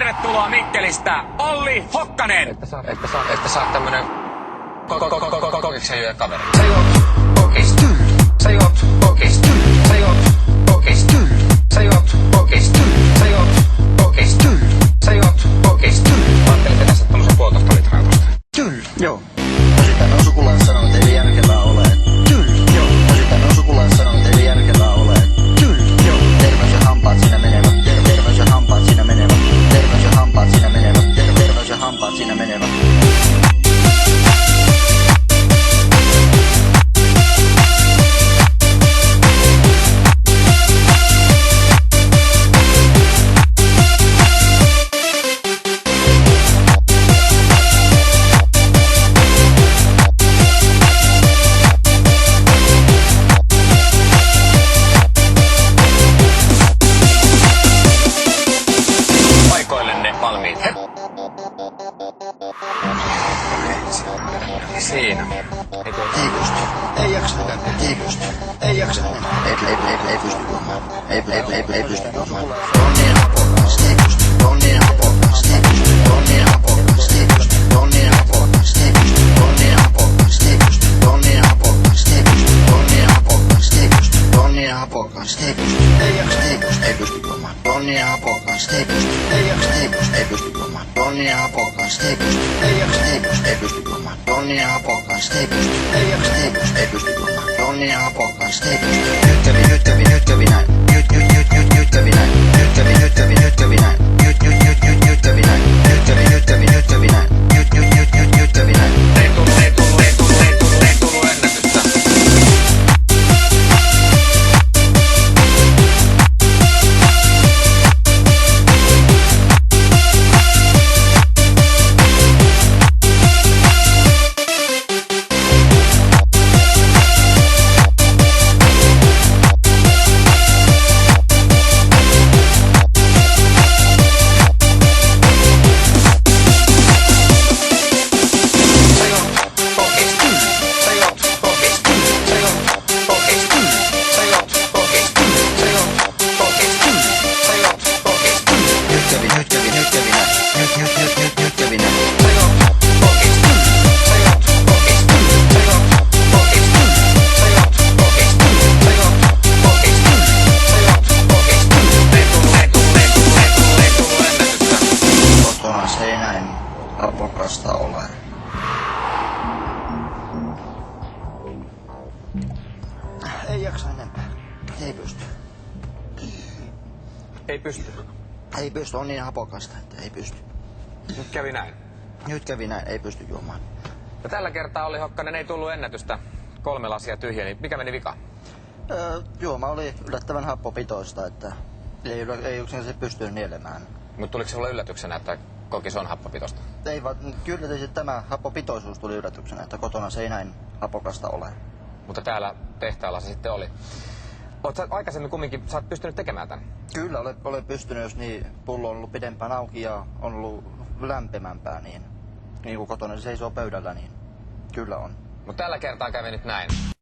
Tervetuloa Mikkelistä, Olli Hokkanen! Että saat tämmönen kokiksen juoja kaveri. Sä juot kokis tyll. Sä juot kokis tyll. Sä juot kokis tyll. Sä juot kokis tyll. Sä juot kokis tyll. Sä juot kokis tyll. Ajattelette tässä tommosen 1,5 litraa tosta. Tyll. Joo. Osittain on sukulainen sanonut, että ei järkevää ole. Tyll. Joo. Osittain on sukulainen sanonut, että ei järkevää ole. Tyll. Joo. Terveys ja hampaat siinä menevät. Terveys ja hampaat siinä menevät. Terveys ja hampaat siinä menevät. Terveys ja hampaat siinä menevät. Valmiit. Siinä. Ei pysty. Ei jaksa. Ei jaksa. Ei pysty tuomaan. Ei pysty tuomaan. On niin hapokas. Ei pysty. On niin hapokas. Ei pysty. On niin hapokas. Ei pysty. On niin hapokas. Ei pysty. On niin hapokas. Ei pysty. On niin hapokas. Ei pysty. On niin hapokas. Ei pysty. On niin hapokas. Ei pysty. Ei jaksa. Ei pysty tuomaan. On niin hapokas. Ei pysty. Ei jaksa. Ei pysty tuomaan. On niin hapokas. Ei pysty. Ei jaksa. Ei pysty tuomaan. On niin hapokas. Ei pysty. Ei jaksa. Ei pysty tuomaan. On niin hapokas. Ei pysty. Nyt kävi näin. Nyt kävi näin. Nyt kävi näin. Nyt kävi näin. Nyt kävi näin. Nyt kävi näin. Nyt kävi näin. Nyt kävi näin. Ei tullu ennätystä. Se ei näin hapokasta ole. Ei jaksa enempää. Ei pysty. Ei pysty. Ei pysty, on niin hapokasta, että ei pysty. Nyt kävi näin. Nyt kävi näin, ei pysty juomaan. Ja tällä kertaa Olli Hokkanen ei tullut ennätystä. 3 lasia tyhjeni. Mikä meni vika? Juoma oli yllättävän happopitoista, että ei yksinkertaisesti pystynyt nielemään. Mutta tuliko sinulle yllätyksenä, että kokis on happopitosta? Ei vaan, kyllä tietysti tämä happopitoisuus tuli yllätyksenä, että kotona se ei näin hapokasta ole. Mutta täällä tehtaalla se sitten oli. Oot sä aikaisemmin kumminkin, sä oot pystynyt tekemään tän? Kyllä, olen pystynyt, jos niin pullo on ollut pidempään auki ja on ollut lämpimämpää, niin kuin kotona se seisoo pöydällä, niin kyllä on. Mutta tällä kertaa kävi nyt näin.